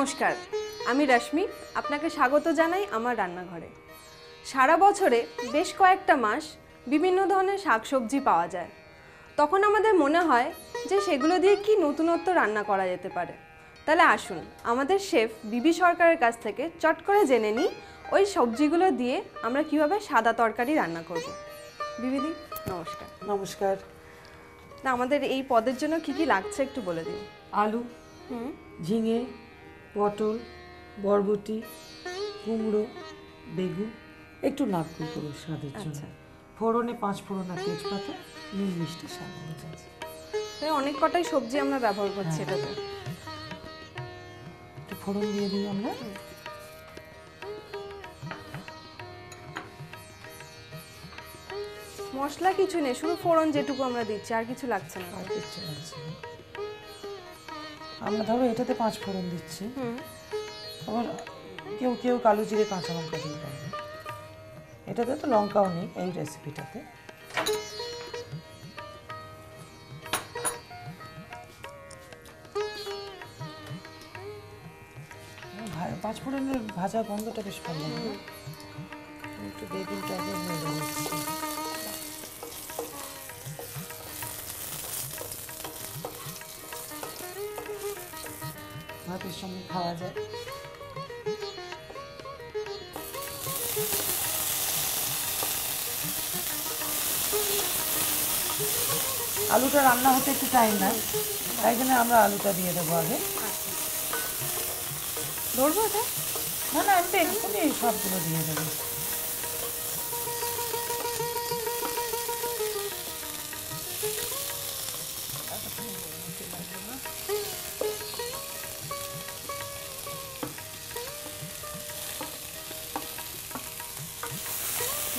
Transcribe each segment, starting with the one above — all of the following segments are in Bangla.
নমস্কার, আমি রশ্মি। আপনাকে স্বাগত জানাই আমার রান্নাঘরে। সারা বছরে বেশ কয়েকটা মাস বিভিন্ন ধরনের শাকসবজি পাওয়া যায়। তখন আমাদের মনে হয় যে সেগুলো দিয়ে কি নতুনত্ব রান্না করা যেতে পারে। তাহলে আসুন আমাদের শেফ বিবি সরকারের কাছ থেকে চট করে জেনে নিই ওই সবজিগুলো দিয়ে আমরা কিভাবে সাদা তরকারি রান্না করব। বিবিদি নমস্কার। নমস্কার। না, আমাদের এই পদের জন্য কি কি লাগছে একটু বলে দিন। আলু, ঝিঙে, পটল, বরবটি, কুমড়ো, বেগুন, একটু নারকেল করো স্বাদের জন্য। ফোড়নে 5 ফোড়ন আর তেজপাতা, নুন মিষ্টি স্বাদ অনুযায়ী। অনেক কটাই সবজি আমরা ব্যবহার করছি এটাতে। একটু ফোড়ন দিয়ে দিই আমরা। মশলা কিছু নেই, শুধু ফোড়ন যেটুকু আমরা দিচ্ছি, আর কিছু লাগছে না। আর কিছু লাগছে না। আমরা ধরো এটাতে 5 ফোড়ন দিচ্ছি। আবার কেউ কেউ কালো জিরে কাঁচা লঙ্কা দিয়ে দেয়। এটাতে তো লঙ্কাও নেই এই রেসিপিটাতে। 5 ফোড়নের ভাজা গন্ধটা বেশ ভালো লাগে। একটু বেগুনটা আগে নিয়ে দেবো। ভাতের সঙ্গে খাওয়া যায়। আলুটা রান্না হতে একটু টাইম নেয়, তাই জন্য আমরা আলুটা দিয়ে দেবো আগে। ধরবো এটা? না না, আমি তো এক্ষুনি এই সবগুলো দিয়ে দেবো।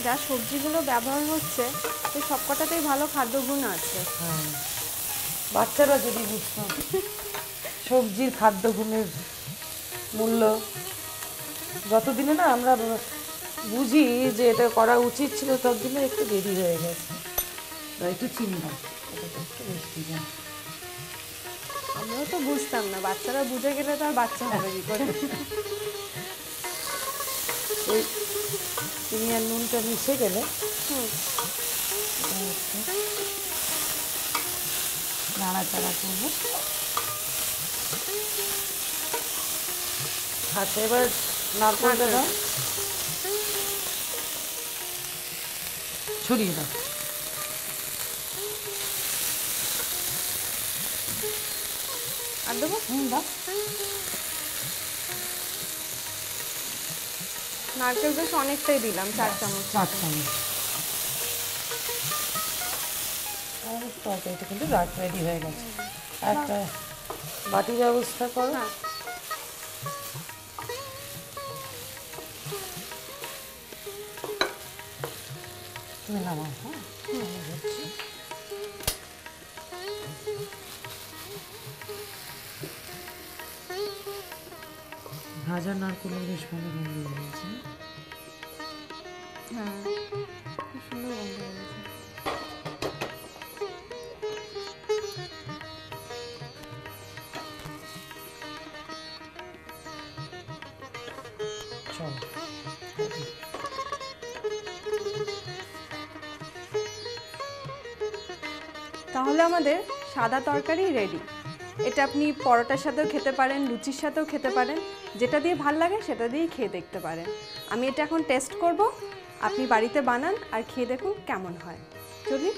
যা সবজিগুলো ব্যবহার হচ্ছে সেই সবকটাতেই ভালো খাদ্যগুণ আছে। হ্যাঁ, বাচ্চারা যদি বুঝতো সবজির খাদ্যগুণের মূল্য, যতদিনে না আমরা বুঝি যে এটা করা উচিত ছিল ততদিনে একটু দেরি হয়ে গেছে। একটু চিনি দাও, একটু মিষ্টি দাও। আমরাও তো বুঝতাম না, বাচ্চারা বুঝে গেলে তো আর বাচ্চা হবে কি করে। ওই চিনি আর নুনটা মিশে গেলে নাড়াচাড়া করবো। আচ্ছা, এবার নারকেলটা দাও, ছড়িয়ে দাও। আর দেবো? দাও। নারকেল বেশ অনেকটাই দিলাম, 4 চামচ। 4 চামচ। তরকারিটা কিন্তু রেডি হয়ে গেছে। একটা বাটির ব্যবস্থা করো। তুমি নামাও। ভাজা নারকেলের বেশ ভালো গন্ধ হয়েছে। হ্যাঁ, খুব সুন্দর গন্ধ হয়েছে। চলো, তাহলে আমাদের সাদা তরকারি রেডি। এটা আপনি পরোটার সাথেও খেতে পারেন, লুচির সাথেও খেতে পারেন, যেটা দিয়ে ভাল লাগে সেটা দিয়েই খেয়ে দেখতে পারেন। আমি এটা এখন টেস্ট করব, আপনি বাড়িতে বানান আর খেয়ে দেখুন কেমন হয়। চলি।